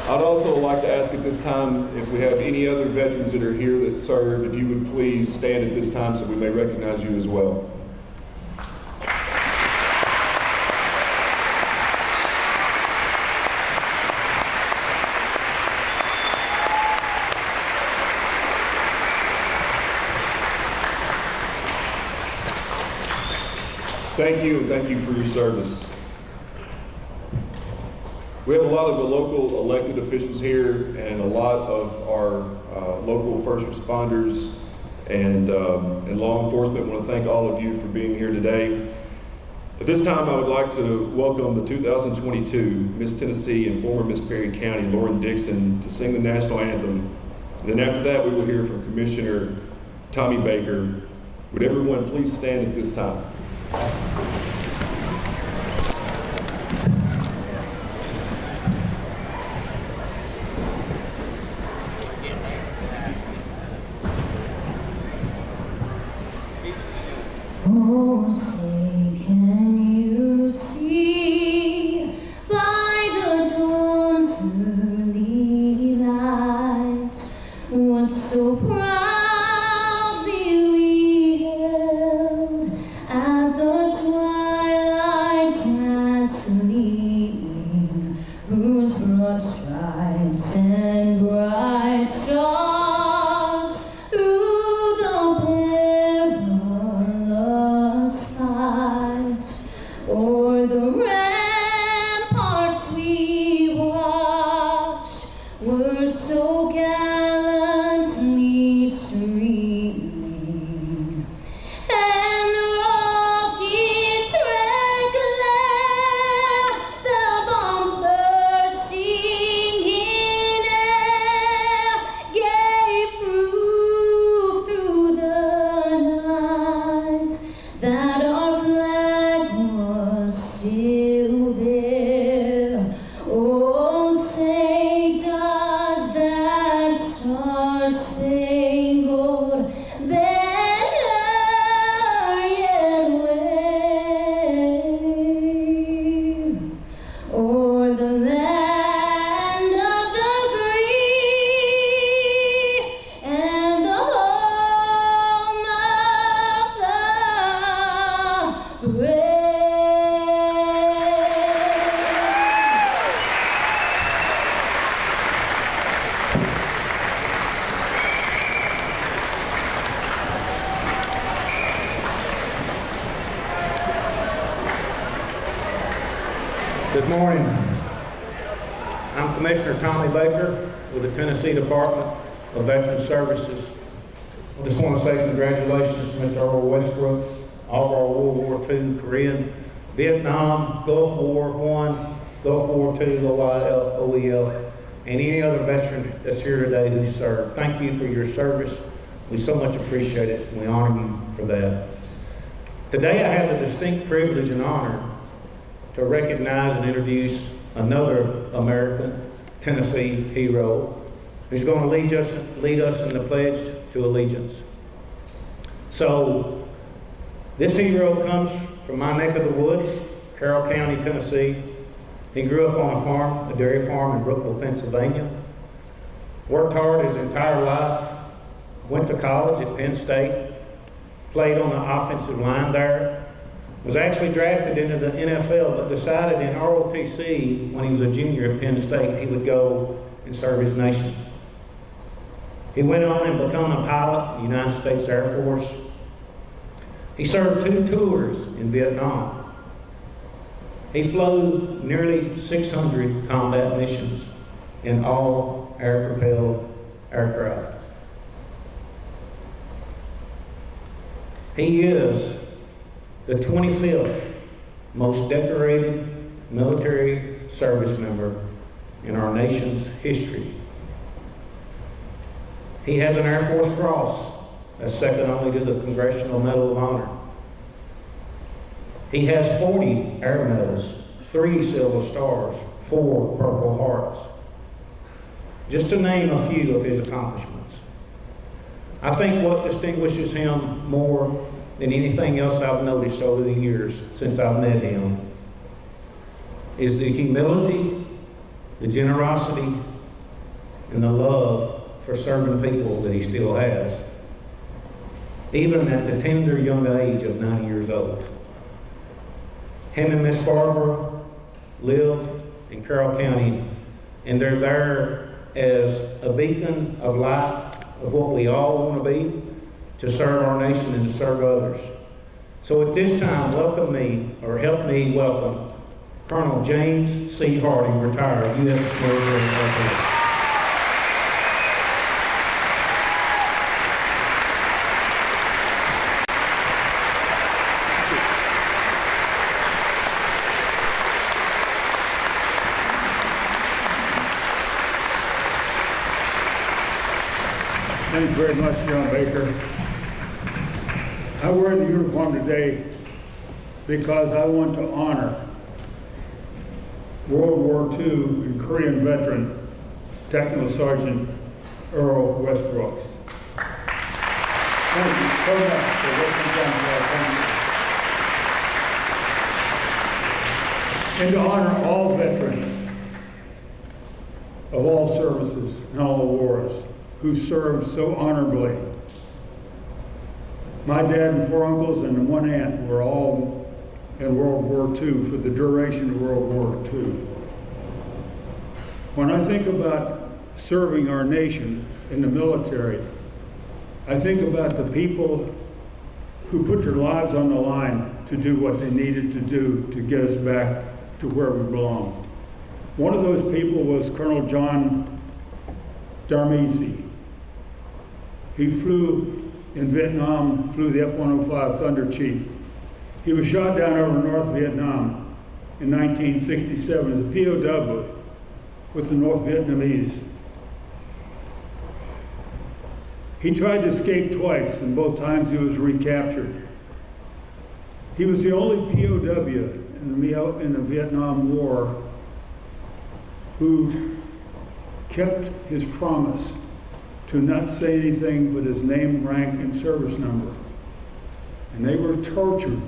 I'd also like to ask at this time if we have any other veterans that are here that served, if you would please stand at this time so we may recognize you as well. Thank you, and thank you for your service. We have a lot of the local elected officials here and a lot of our local first responders and law enforcement. I want to thank all of you for being here today. At this time, I would like to welcome the 2022 Miss Tennessee and former Miss Perry County, Lauren Dixon, to sing the national anthem. And then after that, we will hear from Commissioner Tommy Baker. Would everyone please stand at this time? Oh, say, can you see by the dawn's early light what so proudly we held at the twilight's last gleaming, whose broad stripes and bright stars through the perilous fight o'er the ramparts we watched were so gallantly streaming, and the rockets red glare, the bombs bursting in air, gave proof through the night that our flag was still there. Oh, say does that star-spangled banner yet wave o'er the land of the free and the home of the brave? Good morning. I'm Commissioner Tommy Baker with the Tennessee Department of Veteran Services. I just want to say congratulations to Mr. Earl Westbrook, all of our World War II, Korean, Vietnam, Gulf War I, Gulf War II, OIF, OEF, and any other veteran that's here today who served. Thank you for your service. We so much appreciate it. We honor you for that. Today I have the distinct privilege and honor to recognize and introduce another American Tennessee hero who's going to lead us in the Pledge to Allegiance. So, this hero comes from my neck of the woods, Carroll County, Tennessee. He grew up on a farm, a dairy farm in Brookville, Pennsylvania. Worked hard his entire life, went to college at Penn State, played on the offensive line there, was actually drafted into the NFL, but decided in ROTC, when he was a junior at Penn State, he would go and serve his nation. He went on and became a pilot in the United States Air Force. He served 2 tours in Vietnam. He flew nearly 600 combat missions in all air-propelled aircraft. He is the 25th most decorated military service member in our nation's history. He has an Air Force Cross that's second only to the Congressional Medal of Honor. He has 40 Air Medals, 3 Silver Stars, 4 Purple Hearts, just to name a few of his accomplishments. I think what distinguishes him more than anything else I've noticed over the years since I've met him is the humility, the generosity, and the love for serving people that he still has, even at the tender young age of 90 years old. Him and Miss Barbara live in Carroll County, and they're there as a beacon of light of what we all want to be, to serve our nation and to serve others. So at this time, help me welcome Colonel James C. Harding, retired U.S. Marine Corps. Thank you very much, John Baker. I wear the uniform today because I want to honor World War II and Korean veteran, Technical Sergeant Earl Westbrooks. Thank you so much for what you've done for our country. And to honor all veterans of all services and all wars who served so honorably. My dad and 4 uncles and 1 aunt were all in World War II for the duration of World War II. When I think about serving our nation in the military, I think about the people who put their lives on the line to do what they needed to do to get us back to where we belong. One of those people was Colonel John Darmese. He flew in Vietnam, flew the F-105 Thunder Chief. He was shot down over North Vietnam in 1967 as a POW with the North Vietnamese. He tried to escape twice, and both times he was recaptured. He was the only POW in the Vietnam War who kept his promise to not say anything but his name, rank, and service number. And they were tortured.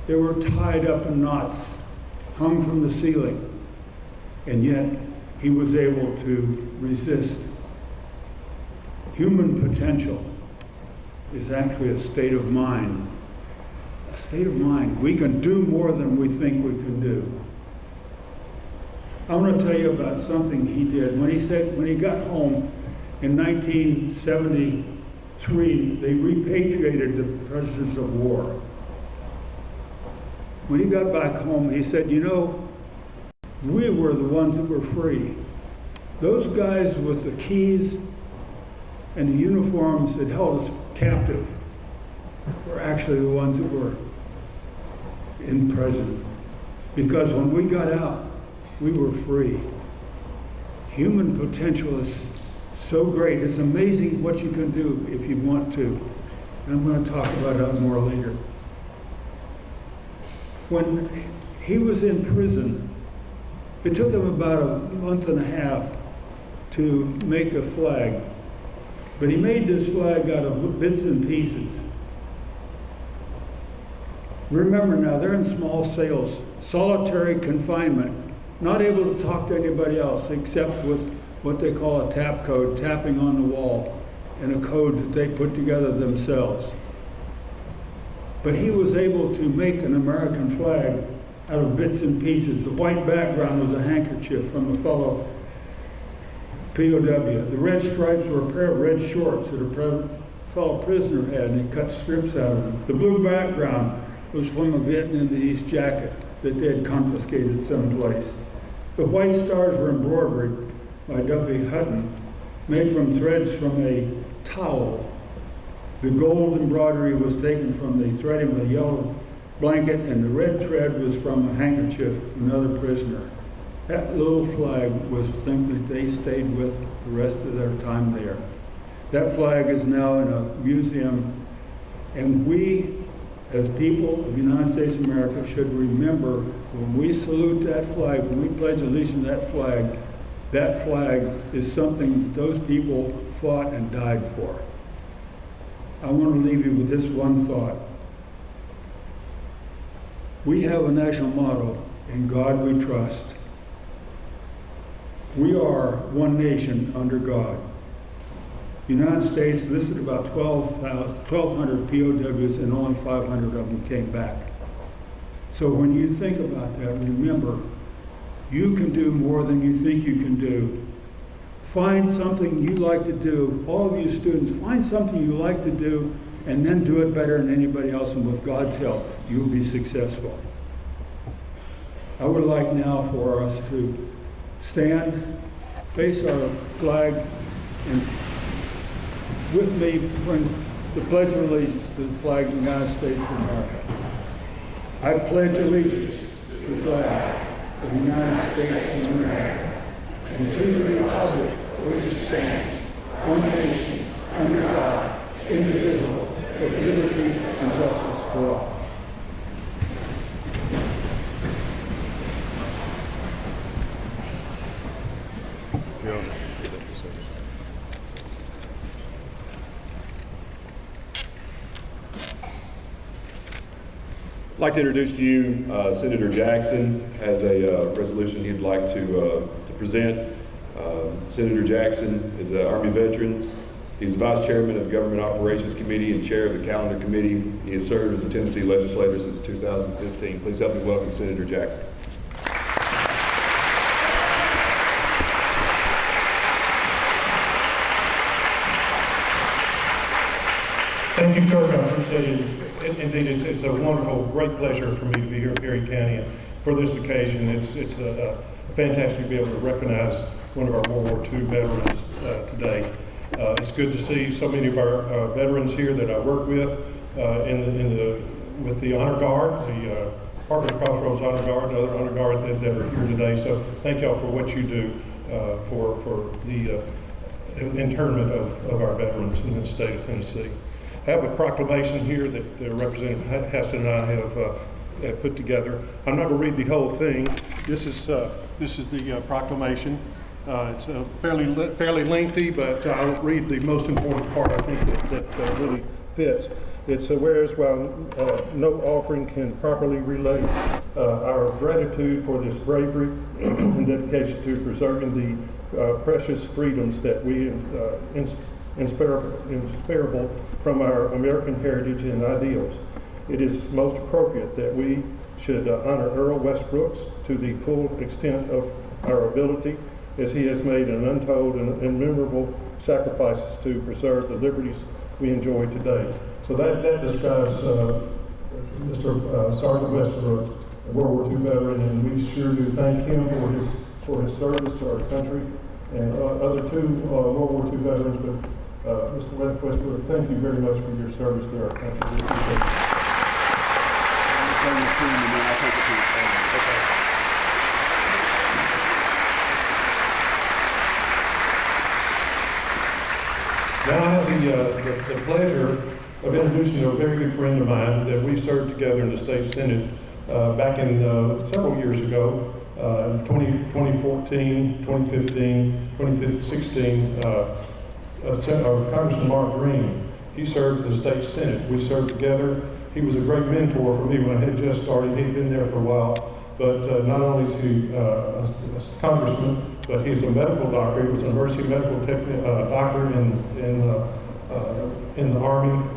They were tied up in knots, hung from the ceiling, and yet he was able to resist. Human potential is actually a state of mind. A state of mind. We can do more than we think we can do. I want to tell you about something he did. When he got home in 1973, they repatriated the prisoners of war. When he got back home, he said, you know, we were the ones that were free. Those guys with the keys and the uniforms that held us captive were actually the ones that were in prison. Because when we got out, we were free. Human potential is so great. It's amazing what you can do if you want to. And I'm going to talk about that more later. When he was in prison, it took him about a month and a half to make a flag. But he made this flag out of bits and pieces. Remember now, they're in small cells, solitary confinement, not able to talk to anybody else except with what they call a tap code, tapping on the wall, and a code that they put together themselves. But he was able to make an American flag out of bits and pieces. The white background was a handkerchief from a fellow POW. The red stripes were a pair of red shorts that a fellow prisoner had, and he cut strips out of them. The blue background was from a Vietnamese jacket that they had confiscated someplace. The white stars were embroidered by Duffy Hutton, made from threads from a towel. The gold embroidery was taken from the threading of a yellow blanket, and the red thread was from a handkerchief of another prisoner. That little flag was something that they stayed with the rest of their time there. That flag is now in a museum, and we, as people of the United States of America, should remember when we salute that flag, when we pledge allegiance to that flag is something that those people fought and died for. I want to leave you with this one thought. We have a national motto, in God we trust. We are one nation under God. The United States listed about 1,200 POWs and only 500 of them came back. So when you think about that, remember, you can do more than you think you can do. Find something you like to do. All of you students, find something you like to do and then do it better than anybody else, and with God's help, you'll be successful. I would like now for us to stand, face our flag, and with me bring the Pledge of Allegiance to the flag of the United States of America. I pledge allegiance to the flag of the United States of America and to the republic which stands, one nation, under God, indivisible, with liberty and justice for all. I'd like to introduce to you Senator Jackson has a resolution he'd like to present. Senator Jackson is an Army veteran. He's the Vice Chairman of the Government Operations Committee and Chair of the Calendar Committee. He has served as a Tennessee legislator since 2015. Please help me welcome Senator Jackson. Thank you, Kirk. I appreciate it. Indeed, it's a wonderful, great pleasure for me to be here in Perry County. And for this occasion, it's fantastic to be able to recognize one of our World War II veterans today. It's good to see so many of our veterans here that I work with with the Honor Guard, the Partners Crossroads Honor Guard, and other Honor Guard that are here today. So thank y'all for what you do for the internment of our veterans in the state of Tennessee. I have a proclamation here that Representative Haston and I have put together. I'm not going to read the whole thing. This is the proclamation. It's fairly lengthy, but I'll read the most important part. I think that really fits. It's whereas while no offering can properly relate our gratitude for this bravery and dedication to preserving the precious freedoms that we inseparable from our American heritage and ideals. It is most appropriate that we should honor Earl Westbrooks to the full extent of our ability, as he has made an untold and memorable sacrifices to preserve the liberties we enjoy today. So that describes Mr. Sergeant Westbrook, a World War II veteran, and we sure do thank him for his service to our country, and other two World War II veterans. But Mr. Westbrook, thank you very much for your service to our country. We appreciate it. Now I have the pleasure of introducing a very good friend of mine that we served together in the state senate back in several years ago, 2014, 2015, 2016. Congressman Mark Green. He served in the state senate. We served together. He was a great mentor for me when I had just started. He'd been there for a while, but not only is he a congressman, but he's a medical doctor. He was an emergency medical doctor in the Army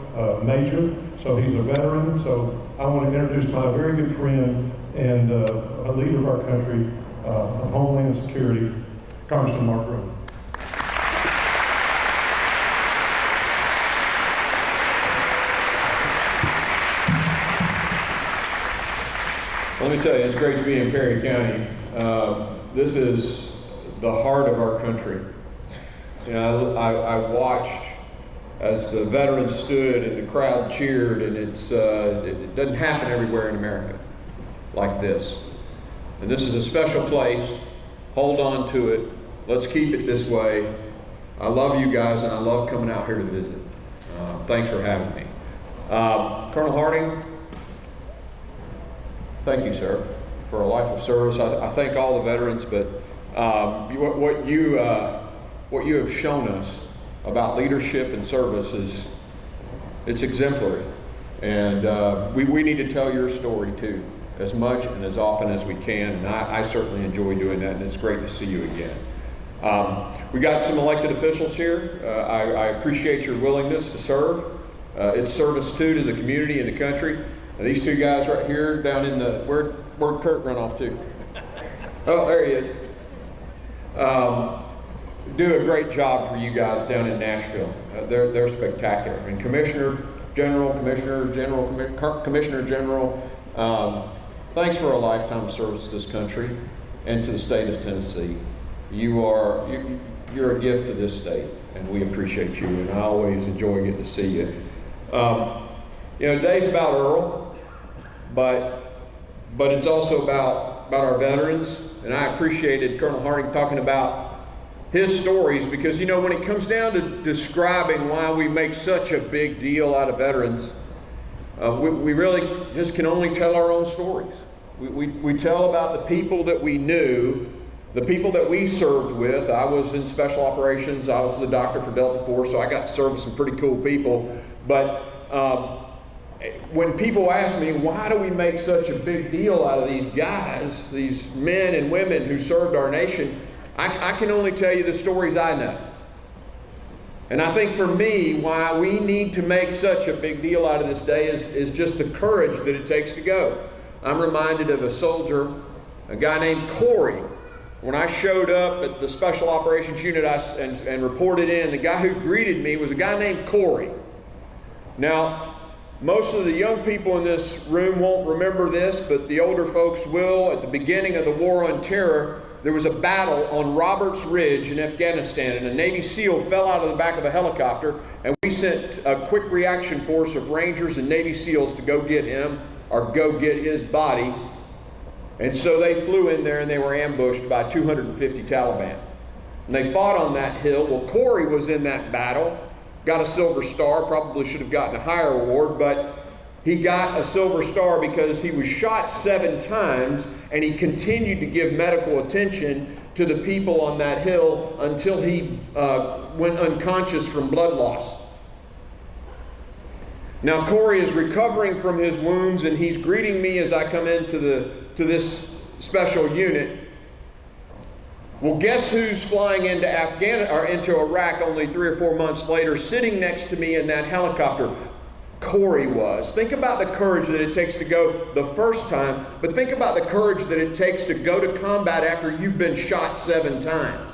Major, so he's a veteran. So I want to introduce my very good friend and a leader of our country of Homeland Security, Congressman Mark Green. Let me tell you, it's great to be in Perry County. This is the heart of our country. You know, I watched as the veterans stood and the crowd cheered, and it doesn't happen everywhere in America like this. And this is a special place. Hold on to it. Let's keep it this way. I love you guys, and I love coming out here to visit. Thanks for having me. Colonel Harding, thank you, sir, for a life of service. I thank all the veterans, but what you have shown us about leadership and service it's exemplary. And we need to tell your story too, as much and as often as we can. And I certainly enjoy doing that, and it's great to see you again. We got some elected officials here. I appreciate your willingness to serve. It's service too to the community and the country. And these two guys right here down in the, where'd Kurt run off to? Oh, there he is. Do a great job for you guys down in Nashville. They're spectacular. And Commissioner General, thanks for a lifetime of service to this country and to the state of Tennessee. You're a gift to this state, and we appreciate you, and I always enjoy getting to see you. Today's about Earl, but it's also about our veterans, and I appreciated Colonel Harding talking about his stories, because when it comes down to describing why we make such a big deal out of veterans, we really just can only tell our own stories. We tell about the people that we knew, the people that we served with. I was in special operations. I was the doctor for Delta Force, so I got to serve with some pretty cool people. But when people ask me, why do we make such a big deal out of these guys, these men and women who served our nation, I can only tell you the stories I know. And I think for me, why we need to make such a big deal out of this day is just the courage that it takes to go. I'm reminded of a soldier, a guy named Corey. When I showed up at the Special Operations Unit and reported in, the guy who greeted me was a guy named Corey. Now, most of the young people in this room won't remember this, but the older folks will. At the beginning of the War on Terror, there was a battle on Roberts Ridge in Afghanistan, and a Navy SEAL fell out of the back of a helicopter, and we sent a quick reaction force of Rangers and Navy SEALs to go get him, or go get his body. And so they flew in there and they were ambushed by 250 Taliban. And they fought on that hill. Well, Corey was in that battle, got a Silver Star, probably should have gotten a higher award, but he got a Silver Star because he was shot 7 times and he continued to give medical attention to the people on that hill until he went unconscious from blood loss. Now Corey is recovering from his wounds, and he's greeting me as I come into this special unit. Well, guess who's flying into into Iraq only 3 or 4 months later, sitting next to me in that helicopter? Corey was. Think about the courage that it takes to go the first time, but think about the courage that it takes to go to combat after you've been shot 7 times.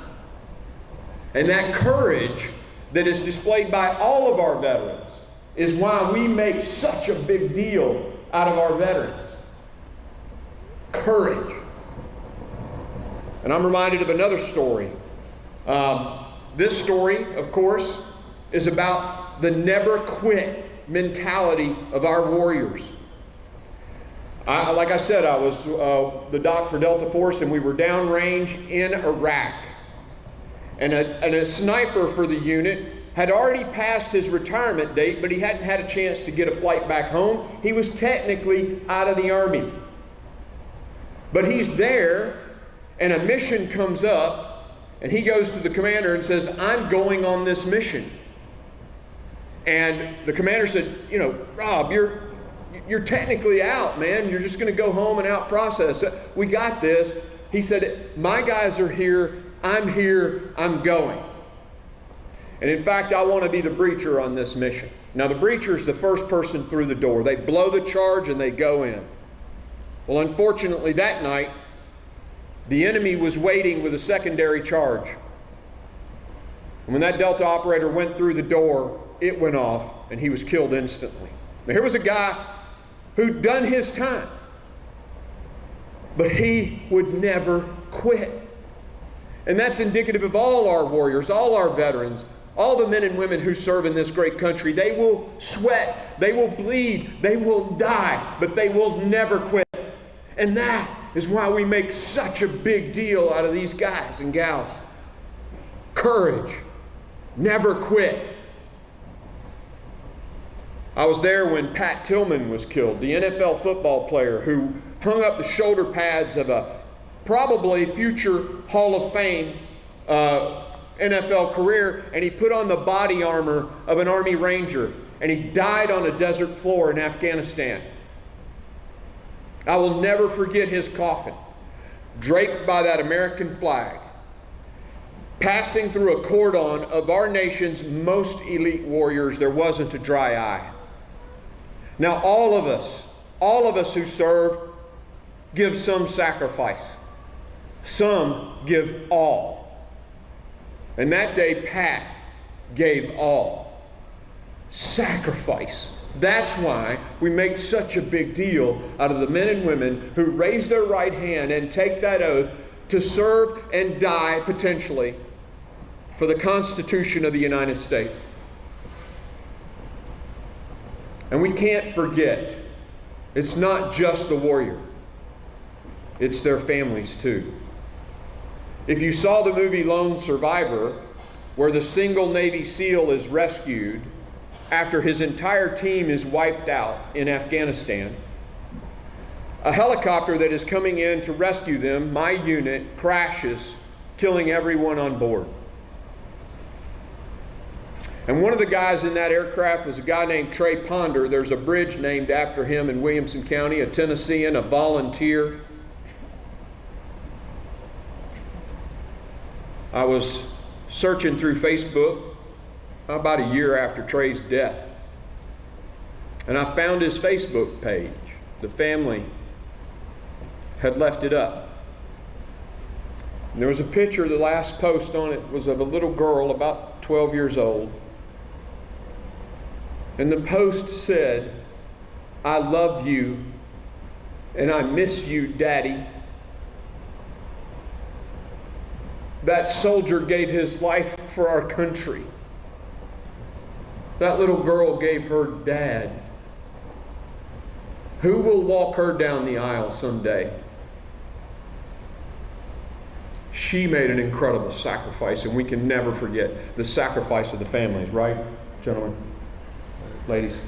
And that courage that is displayed by all of our veterans is why we make such a big deal out of our veterans. Courage. And I'm reminded of another story. This story, of course, is about the never quit mentality of our warriors. Like I said, I was the doc for Delta Force, and we were downrange in Iraq. And a sniper for the unit had already passed his retirement date, but he hadn't had a chance to get a flight back home. He was technically out of the Army. But he's there, and a mission comes up, and he goes to the commander and says, "I'm going on this mission." And the commander said, "Rob, you're technically out, man. You're just going to go home and out process. We got this." He said, "My guys are here. I'm here. I'm going. And in fact, I want to be the breacher on this mission." Now, the breacher is the first person through the door. They blow the charge and they go in. Well, unfortunately, that night, the enemy was waiting with a secondary charge. And when that Delta operator went through the door, it went off and he was killed instantly. Now, here was a guy who'd done his time, but he would never quit. And that's indicative of all our warriors, all our veterans, all the men and women who serve in this great country. They will sweat, they will bleed, they will die, but they will never quit. And that is why we make such a big deal out of these guys and gals. Courage. Never quit. I was there when Pat Tillman was killed, the NFL football player who hung up the shoulder pads of a probably future Hall of Fame NFL career, and he put on the body armor of an Army Ranger, and he died on a desert floor in Afghanistan. I will never forget his coffin, draped by that American flag. passing through a cordon of our nation's most elite warriors, there wasn't a dry eye. Now, all of us who serve give some sacrifice. Some give all. And that day, Pat gave all. Sacrifice. That's why we make such a big deal out of the men and women who raise their right hand and take that oath to serve and die, potentially, for the Constitution of the United States. And we can't forget, it's not just the warrior. It's their families too. If you saw the movie Lone Survivor, where the single Navy SEAL is rescued after his entire team is wiped out in Afghanistan, a helicopter that is coming in to rescue them, my unit, crashes, killing everyone on board. And one of the guys in that aircraft was a guy named Trey Ponder. There's a bridge named after him in Williamson County, a Tennessean, a volunteer. I was searching through Facebook about a year after Trey's death, and I found his Facebook page. The family had left it up. And there was a picture, the last post on it was of a little girl about 12 years old. And the post said, "I love you and I miss you, Daddy." That soldier gave his life for our country. That little girl gave her dad. Who will walk her down the aisle someday? She made an incredible sacrifice, and we can never forget the sacrifice of the families, right, gentlemen, ladies?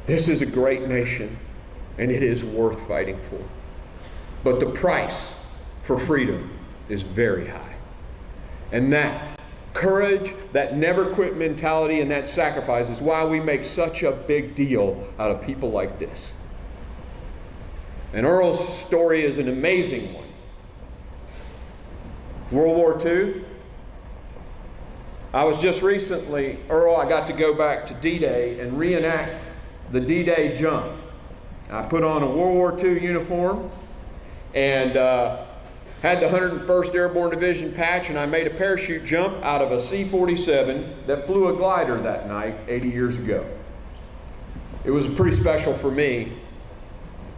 This is a great nation, and it is worth fighting for. But the price for freedom is very high. And that courage, that never quit mentality, and that sacrifice is why we make such a big deal out of people like this. And Earl's story is an amazing one. World War II. I was just recently, Earl, I got to go back to D-Day and reenact the D-Day jump. I put on a World War II uniform and had the 101st Airborne Division patch, and I made a parachute jump out of a C-47 that flew a glider that night 80 years ago. It was pretty special for me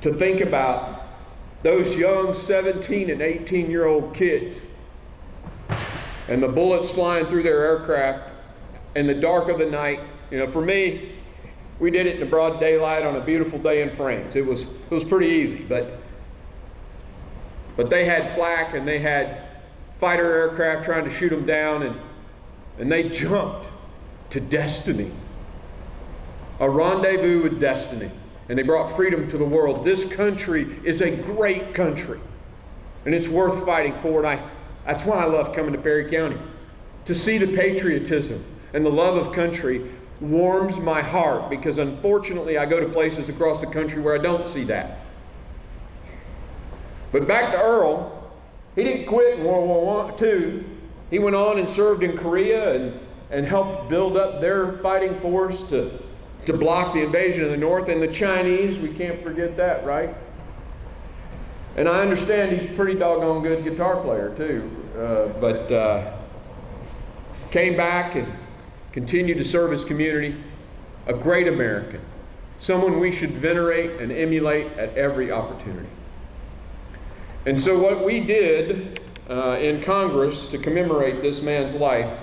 to think about those young 17 and 18-year-old kids and the bullets flying through their aircraft in the dark of the night. You know, for me, we did it in the broad daylight on a beautiful day in France. It was pretty easy, but they had flak and they had fighter aircraft trying to shoot them down, and they jumped to destiny. A rendezvous with destiny. And they brought freedom to the world. This country is a great country, and it's worth fighting for. And that's why I love coming to Perry County. To see the patriotism and the love of country warms my heart, because unfortunately I go to places across the country where I don't see that. But back to Earl, he didn't quit in World War II. He went on and served in Korea and helped build up their fighting force to block the invasion of the North. And the Chinese, we can't forget that, right? And I understand he's a pretty doggone good guitar player too, but came back and continued to serve his community. A great American, someone we should venerate and emulate at every opportunity. And so what we did in Congress to commemorate this man's life,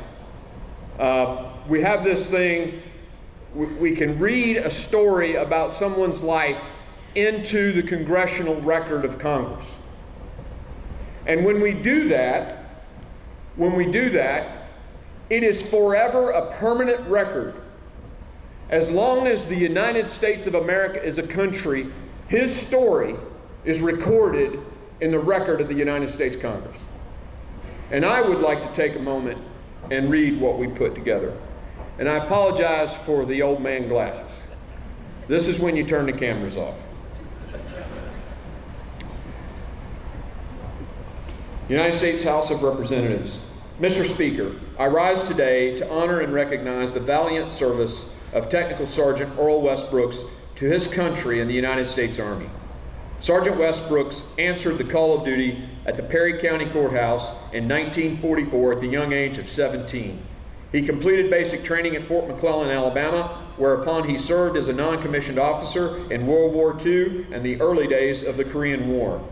we have this thing, we can read a story about someone's life into the congressional record of Congress. And when we do that, it is forever a permanent record. As long as the United States of America is a country, his story is recorded in the record of the United States Congress. And I would like to take a moment and read what we put together. And I apologize for the old man glasses. This is when you turn the cameras off. United States House of Representatives. Mr. Speaker, I rise today to honor and recognize the valiant service of Technical Sergeant Earl Westbrooks to his country in the United States Army. Sergeant Westbrooks answered the call of duty at the Perry County Courthouse in 1944 at the young age of 17. He completed basic training at Fort McClellan, Alabama, whereupon he served as a non-commissioned officer in World War II and the early days of the Korean War.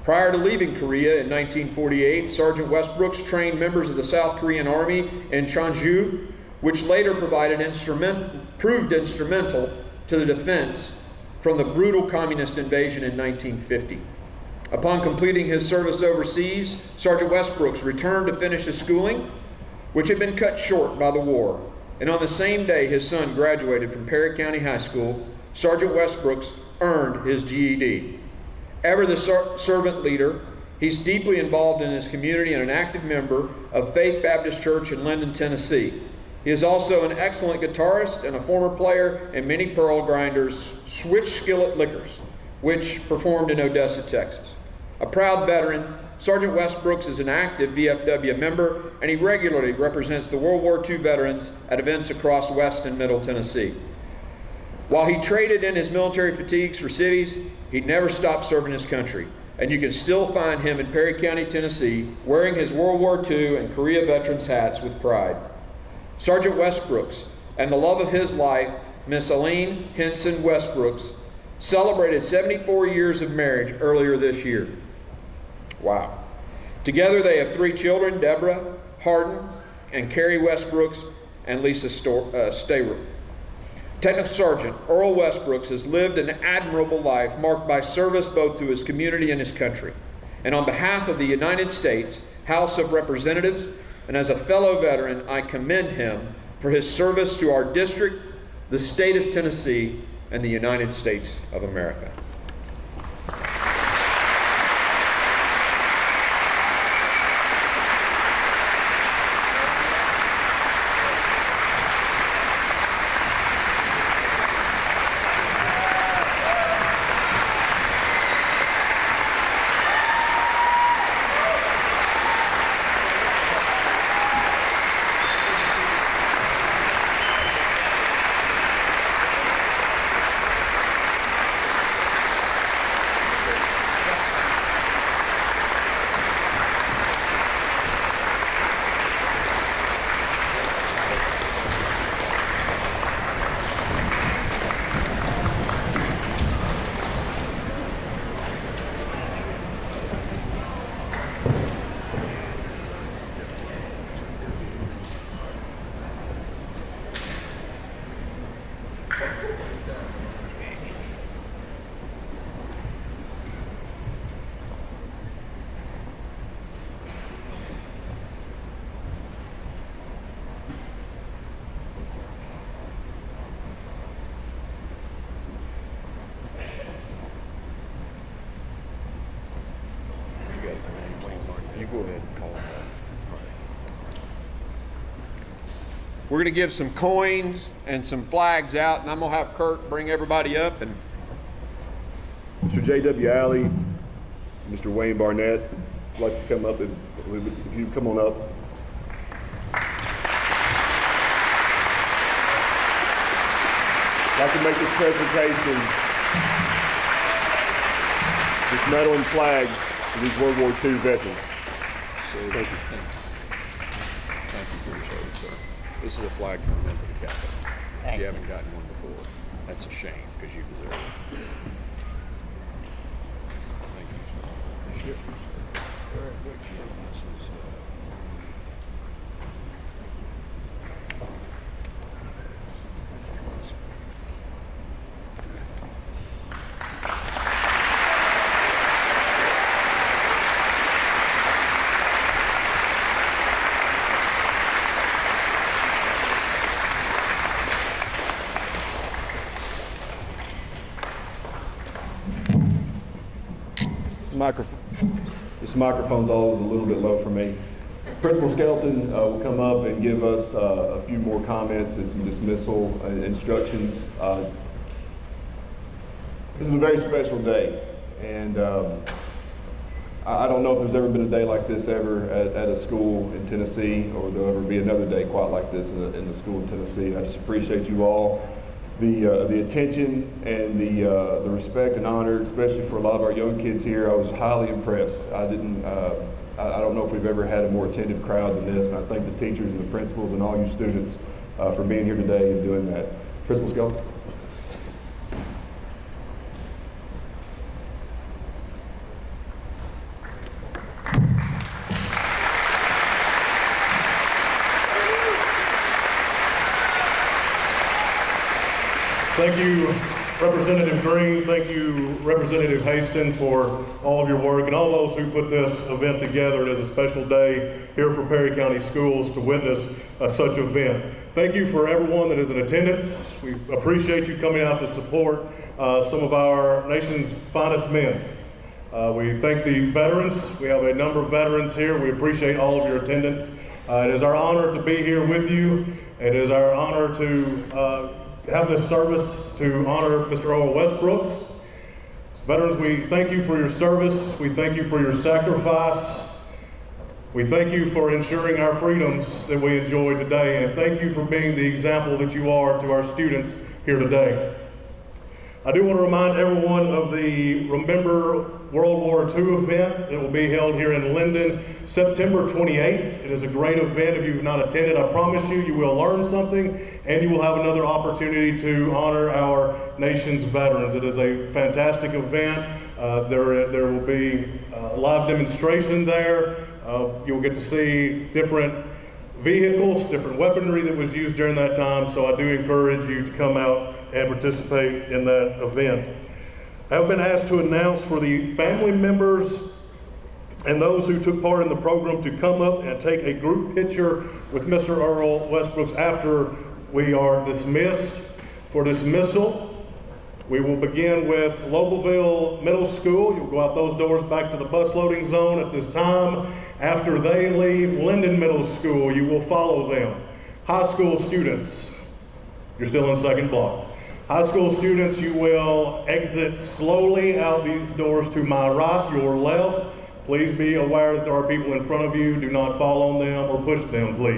Prior to leaving Korea in 1948, Sergeant Westbrooks trained members of the South Korean Army in Cheonju, which later proved instrumental to the defense from the brutal communist invasion in 1950. Upon completing his service overseas, Sergeant Westbrooks returned to finish his schooling, which had been cut short by the war. And on the same day his son graduated from Perry County High School, Sergeant Westbrooks earned his GED. Ever the servant leader, he's deeply involved in his community and an active member of Faith Baptist Church in Linden, Tennessee. He is also an excellent guitarist and a former player in Minnie Pearl Grinder's Switch Skillet Liquors, which performed in Odessa, Texas. A proud veteran, Sergeant Westbrooks is an active VFW member, and he regularly represents the World War II veterans at events across West and Middle Tennessee. While he traded in his military fatigues for civvies, he never stopped serving his country, and you can still find him in Perry County, Tennessee, wearing his World War II and Korea veterans hats with pride. Sergeant Westbrooks and the love of his life, Miss Aline Henson Westbrooks, celebrated 74 years of marriage earlier this year. Wow. Together they have 3 children, Deborah, Hardin, and Carrie Westbrooks, and Lisa Stayrook. Technical Sergeant Earl Westbrooks has lived an admirable life marked by service both to his community and his country. And on behalf of the United States House of Representatives, and as a fellow veteran, I commend him for his service to our district, the state of Tennessee, and the United States of America. You go ahead and call it that. We're going to give some coins and some flags out, and I'm going to have Kurt bring everybody up. And Mr. J.W. Alley, Mr. Wayne Barnett, would like to come up, if you come on up. I'd like to make this presentation, this medal and flag for these World War II veterans. Thank you. thank you for your service, sir. This is a flag coming into the Capitol. If you haven't gotten one before, that's a shame because you deserve it. Thank you, sir. Appreciate it. This is, This microphone's always a little bit low for me. Principal Skelton will come up and give us a few more comments and some dismissal instructions. This is a very special day, and I don't know if there's ever been a day like this ever at a school in Tennessee, or there'll ever be another day quite like this in the school in Tennessee. I just appreciate you all, the attention and the respect and honor, especially for a lot of our young kids here. I was highly impressed. I don't know if we've ever had a more attentive crowd than this, and I thank the teachers and the principals and all you students for being here today and doing that. Principals, go. Thank you, Representative Green. Thank you, Representative Haston, for all of your work, and all those who put this event together. It is a special day here for Perry County Schools to witness such an event. Thank you for everyone that is in attendance. We appreciate you coming out to support some of our nation's finest men. We thank the veterans. We have a number of veterans here. We appreciate all of your attendance. It is our honor to be here with you. It is our honor to have this service to honor Mr. Earl Westbrooks. Veterans, we thank you for your service. We thank you for your sacrifice. We thank you for ensuring our freedoms that we enjoy today, and thank you for being the example that you are to our students here today. I do want to remind everyone of the Remember World War II event that will be held here in Linden, September 28th. It is a great event. If you've not attended, I promise you, you will learn something, and you will have another opportunity to honor our nation's veterans. It is a fantastic event. There will be a live demonstration there. You'll get to see different vehicles, different weaponry that was used during that time, so I do encourage you to come out and participate in that event. I have been asked to announce for the family members and those who took part in the program to come up and take a group picture with Mr. Earl Westbrooks after we are dismissed. For dismissal, we will begin with Lobelville Middle School. You'll go out those doors back to the bus loading zone at this time. After they leave Linden Middle School, you will follow them. High school students, you're still in second block. High school students, you will exit slowly out these doors to my right, your left. Please be aware that there are people in front of you. Do not fall on them or push them, please.